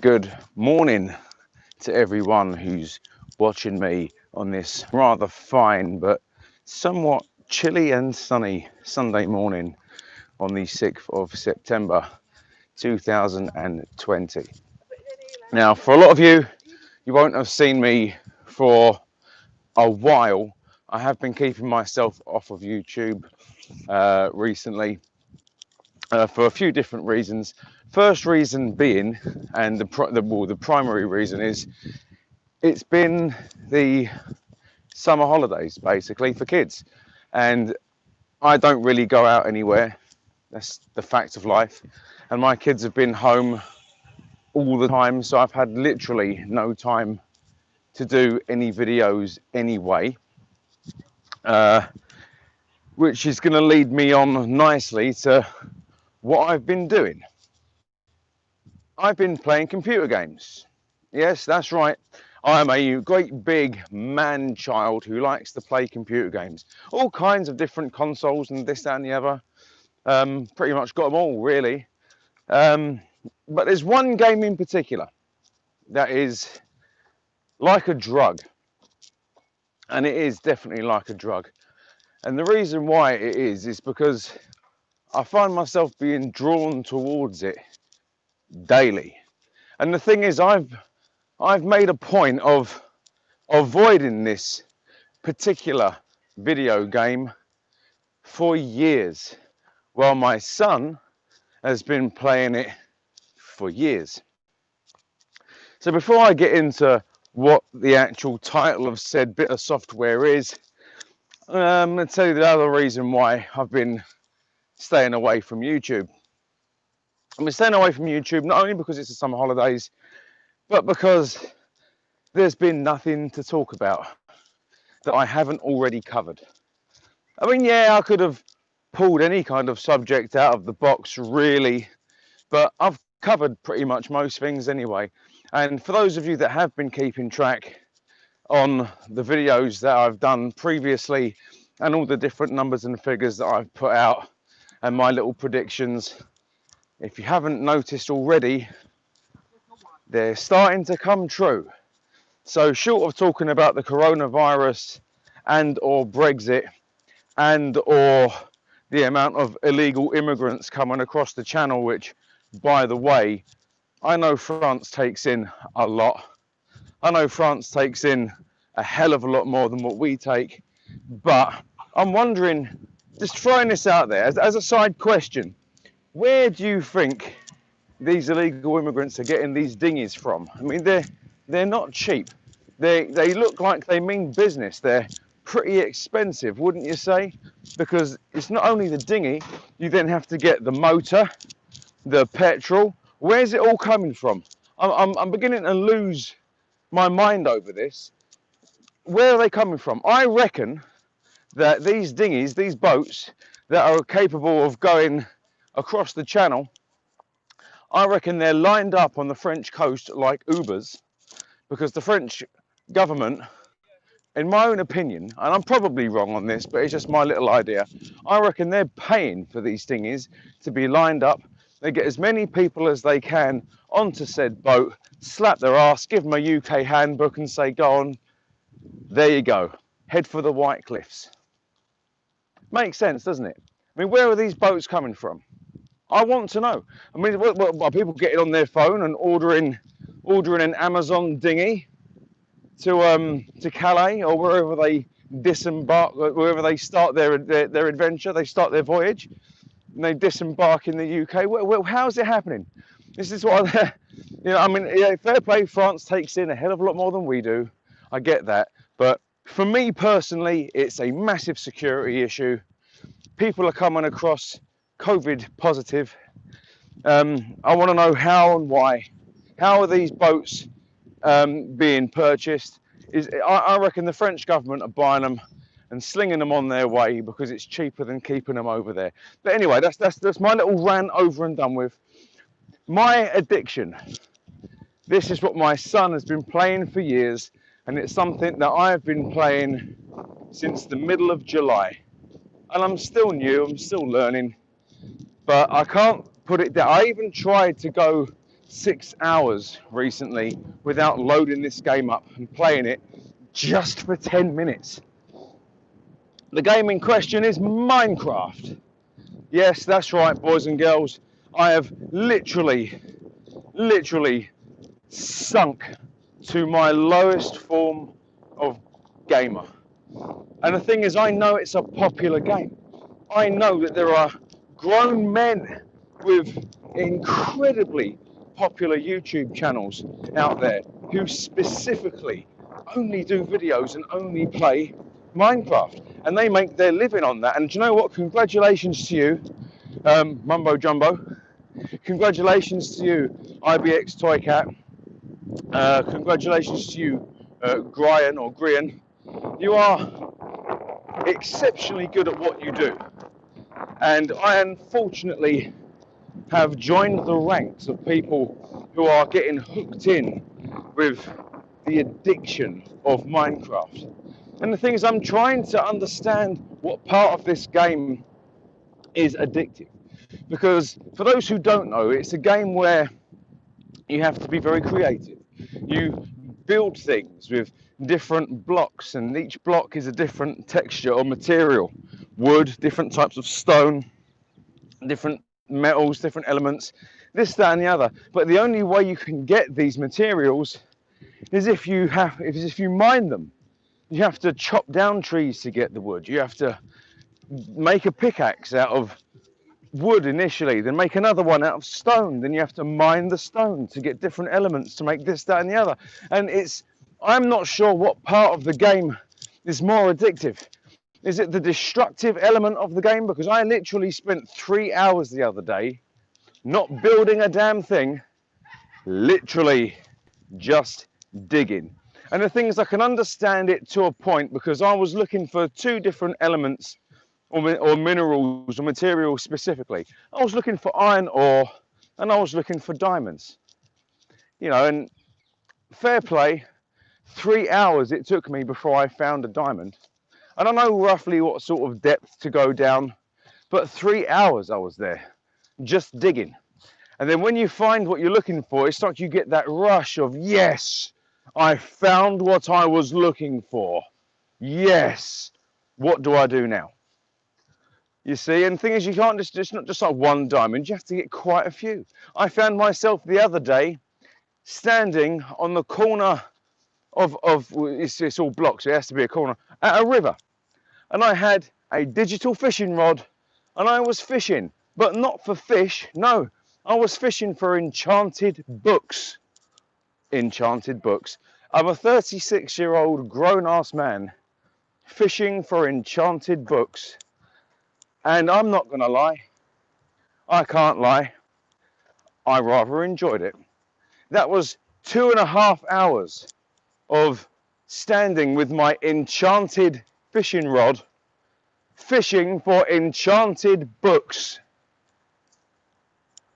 Good morning to everyone who's watching me on this rather fine but somewhat chilly and sunny Sunday morning on the 6th of September 2020. Now, for a lot of you, you won't have seen me for a while. I have been keeping myself off of YouTube recently for a few different reasons. First reason being, and the primary reason is, it's been the summer holidays basically for kids, and I don't really go out anywhere. That's the fact of life. And my kids have been home all the time, so I've had literally no time to do any videos anyway, uh, which is going to lead me on nicely to what I've been doing. I've been playing computer games. Yes, that's right. I'm a great big man child who likes to play computer games. All kinds of different consoles and this, that and the other. Pretty much got them all, really. But there's one game in particular that is like a drug. And it is definitely like a drug. And the reason why it is because I find myself being drawn towards it daily. And the thing is, I've made a point of avoiding this particular video game for years, while my son has been playing it for years. So before I get into what the actual title of said bit of software is, I'll tell you the other reason why I've been staying away from YouTube. I've been staying away from YouTube not only because it's the summer holidays, but because there's been nothing to talk about that I haven't already covered. I mean, yeah, I could have pulled any kind of subject out of the box, really, but I've covered pretty much most things anyway. And for those of you that have been keeping track on the videos that I've done previously and all the different numbers and figures that I've put out and my little predictions, if you haven't noticed already, they're starting to come true. So short of talking about the coronavirus and or Brexit and or the amount of illegal immigrants coming across the channel, which, by the way, I know France takes in a lot. I know France takes in a hell of a lot more than what we take, but I'm wondering, just throwing this out there as a side question, where do you think these illegal immigrants are getting these dinghies from? I mean, they're not cheap. They look like they mean business. They're pretty expensive, wouldn't you say? Because it's not only the dinghy, you then have to get the motor, the petrol. Where's it all coming from? I'm beginning to lose my mind over this. Where are they coming from? I reckon that these dinghies, these boats that are capable of going across the channel, I reckon they're lined up on the French coast like Ubers, because the French government, in my own opinion, and I'm probably wrong on this, but it's just my little idea, I reckon they're paying for these dinghies to be lined up. They get as many people as they can onto said boat, slap their ass, give them a UK handbook and say, go on, there you go, head for the White Cliffs. Makes sense, doesn't it? I mean, where are these boats coming from? I want to know. I mean, what are people getting on their phone and ordering an Amazon dinghy to Calais or wherever they disembark, wherever they start their adventure, they start their voyage, and they disembark in the UK? How's it happening? This is what I mean, yeah, fair play. France takes in a hell of a lot more than we do. I get that, but for me personally, it's a massive security issue. People are coming across COVID positive. I want to know how and why. How are these boats being purchased? I reckon the French government are buying them and slinging them on their way because it's cheaper than keeping them over there. But anyway, that's my little rant over and done with. My addiction. This is what my son has been playing for years, and it's something that I have been playing since the middle of July. And I'm still new, I'm still learning, but I can't put it down. I even tried to go 6 hours recently without loading this game up and playing it just for 10 minutes. The game in question is Minecraft. Yes, that's right, boys and girls. I have literally sunk to my lowest form of gamer. And the thing is, I know it's a popular game. I know that there are grown men with incredibly popular YouTube channels out there who specifically only do videos and only play Minecraft. And they make their living on that. And do you know what? Congratulations to you, Mumbo Jumbo. Congratulations to you, IBX Toy Cat. Congratulations to you, Grian or Grian. You are exceptionally good at what you do. And I unfortunately have joined the ranks of people who are getting hooked in with the addiction of Minecraft. And the thing is, I'm trying to understand what part of this game is addictive. Because for those who don't know, it's a game where you have to be very creative. You build things with different blocks, and each block is a different texture or material. Wood, different types of stone, different metals, different elements, this, that, and the other. But the only way you can get these materials is if you mine them. You have to chop down trees to get the wood. You have to make a pickaxe out of wood initially, then make another one out of stone. Then you have to mine the stone to get different elements to make this, that, and the other. And I'm not sure what part of the game is more addictive. Is it the destructive element of the game? Because I literally spent 3 hours the other day not building a damn thing, literally just digging. And the thing is, I can understand it to a point because I was looking for two different elements or minerals or materials specifically. I was looking for iron ore and I was looking for diamonds. You know, and fair play, 3 hours it took me before I found a diamond. And I know roughly what sort of depth to go down, but 3 hours I was there, just digging. And then when you find what you're looking for, it's like you get that rush of, yes, I found what I was looking for. Yes, what do I do now? You see, and the thing is, you can't it's not just like one diamond, you have to get quite a few. I found myself the other day standing on the corner of it's all blocks, so it has to be a corner, at a river. And I had a digital fishing rod and I was fishing, but not for fish, no. I was fishing for enchanted books. Enchanted books. I'm a 36-year-old grown-ass man fishing for enchanted books. And I'm not gonna lie, I can't lie, I rather enjoyed it. That was 2.5 hours of standing with my enchanted fishing rod, fishing for enchanted books.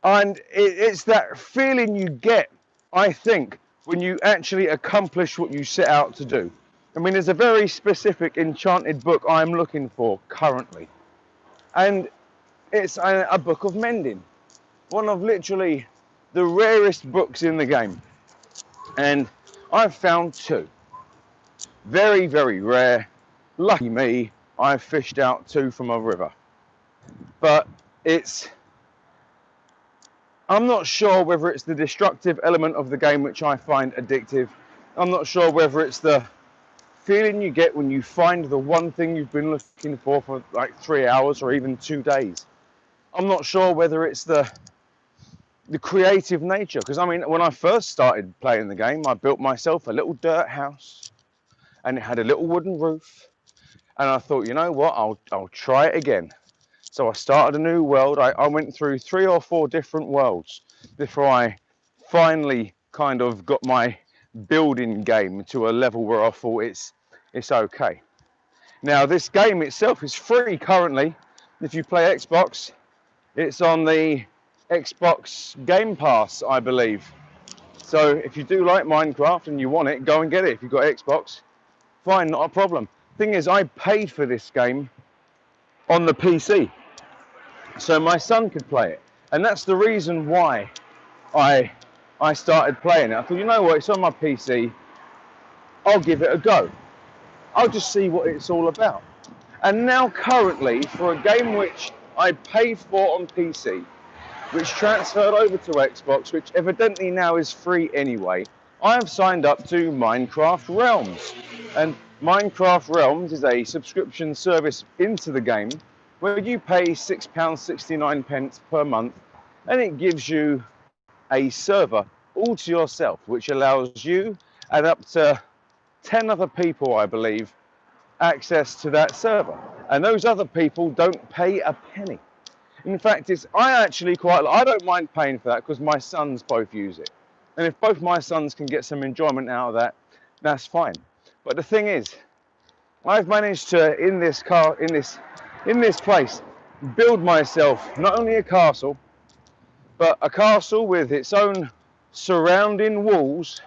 And it's that feeling you get, I think, when you actually accomplish what you set out to do. I mean, there's a very specific enchanted book I'm looking for currently. And it's a book of mending. One of literally the rarest books in the game. And I've found two. Very, very rare. Lucky me, I've fished out two from a river. But I'm not sure whether it's the destructive element of the game which I find addictive. I'm not sure whether it's the feeling you get when you find the one thing you've been looking for like 3 hours or even 2 days. I'm not sure whether it's the creative nature, because I mean, when I first started playing the game, I built myself a little dirt house and it had a little wooden roof, and I thought, you know what, I'll try it again. So I started a new world. I went through 3 or 4 different worlds before I finally kind of got my building game to a level where I thought it's okay. Now this game itself is free currently. If you play Xbox, it's on the Xbox Game Pass, I believe. So if you do like Minecraft and you want it, go and get it. If you've got Xbox, fine, not a problem. Thing is, I paid for this game on the PC so my son could play it, and that's the reason why I I started playing it. I thought, you know what, it's on my PC, I'll give it a go. I'll just see what it's all about. And now currently, for a game which I paid for on PC, which transferred over to Xbox, which evidently now is free anyway, I have signed up to Minecraft Realms. And Minecraft Realms is a subscription service into the game where you pay £6.69 per month, and it gives you a server all to yourself, which allows you and up to 10 other people, I believe, access to that server. And those other people don't pay a penny. In fact, I don't mind paying for that because my sons both use it. And if both my sons can get some enjoyment out of that, that's fine. But the thing is, I've managed to, in this place, build myself not only a castle, but a castle with its own surrounding walls,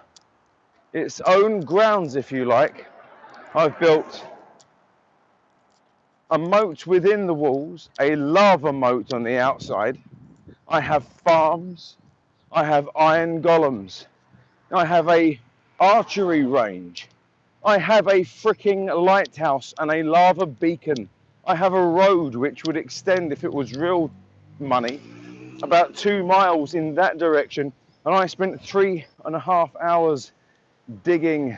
its own grounds, if you like. I've built a moat within the walls, a lava moat on the outside. I have farms, I have iron golems, I have a archery range, I have a freaking lighthouse and a lava beacon. I have a road which would extend, if it was real money, about 2 miles in that direction. And I spent 3.5 hours digging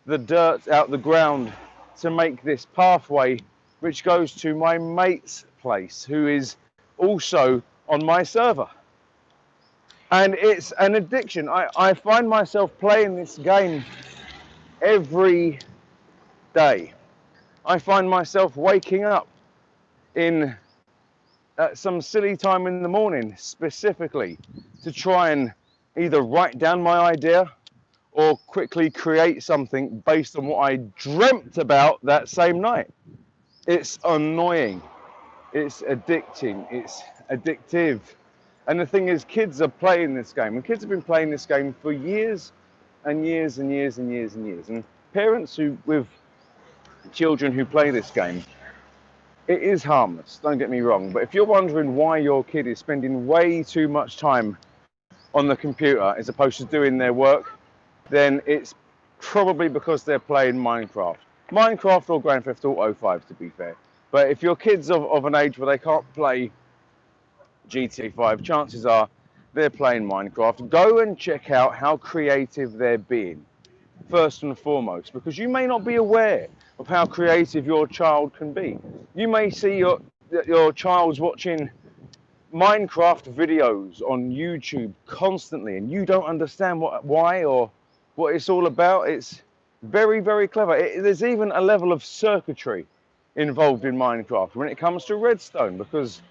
the dirt out the ground to make this pathway which goes to my mate's place, who is also on my server. And it's an addiction. I find myself playing this game every day. I find myself waking up in at some silly time in the morning specifically to try and either write down my idea or quickly create something based on what I dreamt about that same night. It's annoying, it's addicting, it's addictive. And the thing is, kids are playing this game, and kids have been playing this game for years and years and years and years and years. And parents with children who play this game, it is harmless, don't get me wrong, but if you're wondering why your kid is spending way too much time on the computer as opposed to doing their work, then it's probably because they're playing Minecraft. Minecraft or Grand Theft Auto 5, to be fair. But if your kid's of an age where they can't play GTA 5, chances are they're playing Minecraft. Go and check out how creative they're being, first and foremost, because you may not be aware of how creative your child can be. You may see your child's watching Minecraft videos on YouTube constantly, and you don't understand why or what it's all about. It's very, very clever. There's even a level of circuitry involved in Minecraft when it comes to redstone, because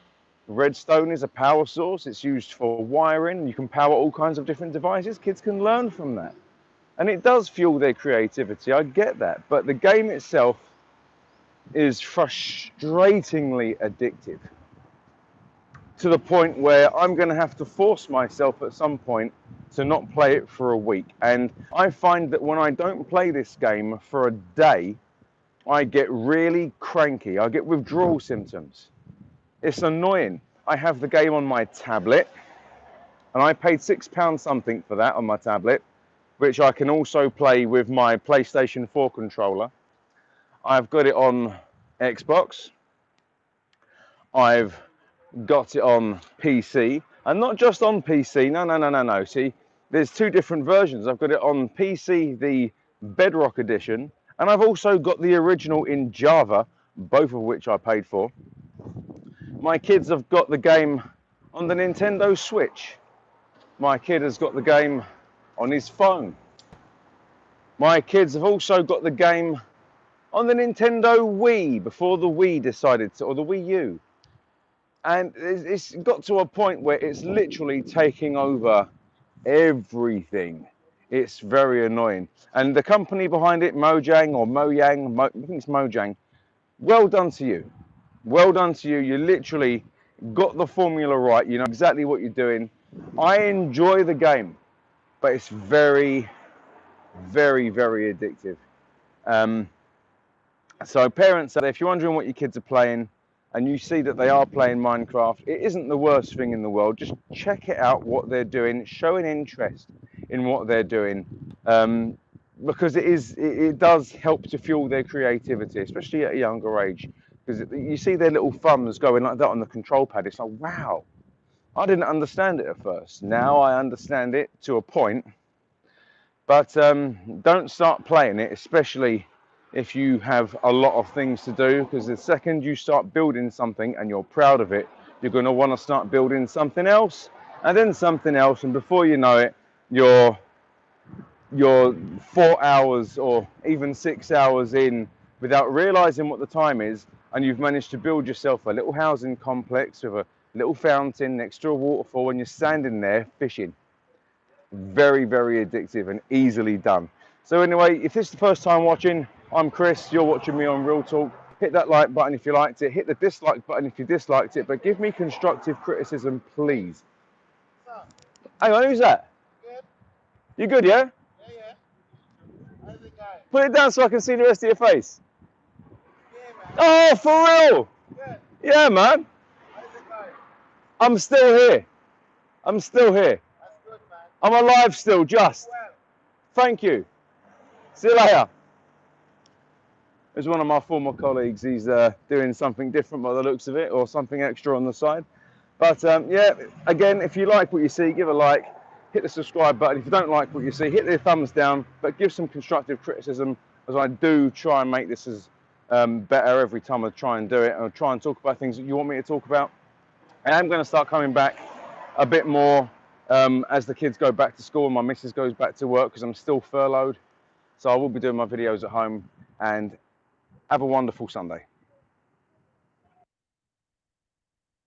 redstone is a power source. It's used for wiring. You can power all kinds of different devices. Kids can learn from that. And it does fuel their creativity, I get that. But the game itself is frustratingly addictive, to the point where I'm going to have to force myself at some point to not play it for a week. And I find that when I don't play this game for a day, I get really cranky. I get withdrawal symptoms. It's annoying. I have the game on my tablet, and I paid £6 something for that on my tablet, which I can also play with my PlayStation 4 controller. I've got it on Xbox. I've got it on PC, and not just on PC. No. See, there's two different versions. I've got it on PC, the Bedrock edition, and I've also got the original in Java, both of which I paid for. My kids have got the game on the Nintendo Switch. My kid has got the game on his phone. My kids have also got the game on the Nintendo Wii before the Wii decided to, or the Wii U. And it's got to a point where it's literally taking over everything. It's very annoying. And the company behind it, Mojang or Mojang, I think it's Mojang, well done to you. Well done to you. You literally got the formula right. You know exactly what you're doing. I enjoy the game, but it's very, very, very addictive. So parents, if you're wondering what your kids are playing, and you see that they are playing Minecraft, it isn't the worst thing in the world. Just check it out, what they're doing, show an interest in what they're doing, because it does help to fuel their creativity, especially at a younger age. Because you see their little thumbs going like that on the control pad. It's like, wow, I didn't understand it at first. Now I understand it to a point. But don't start playing it, especially if you have a lot of things to do, because the second you start building something and you're proud of it, you're going to want to start building something else, and then something else, and before you know it, you're 4 hours or even 6 hours in without realizing what the time is, and you've managed to build yourself a little housing complex with a little fountain next to a waterfall, and you're standing there fishing. Very, very addictive and easily done. So anyway, if this is the first time watching, I'm Chris, you're watching me on Real Talk. Hit that like button if you liked it, hit the dislike button if you disliked it, but give me constructive criticism, please. Hang on, who's that? Good. You good, yeah? Yeah. How's it going? Put it down so I can see the rest of your face. Yeah, man. Oh, for real? Good. Yeah, man. How's it going? I'm still here. I'm still here. That's good, man. I'm alive still, just. Well, Thank you. See you later. There's one of my former colleagues. He's doing something different by the looks of it, or something extra on the side. But yeah, again, if you like what you see, give a like, hit the subscribe button. If you don't like what you see, hit the thumbs down, but give some constructive criticism, as I do try and make this as better every time I try and do it. I'll try and talk about things that you want me to talk about. And I'm going to start coming back a bit more as the kids go back to school and my missus goes back to work, because I'm still furloughed. So I will be doing my videos at home, and have a wonderful Sunday.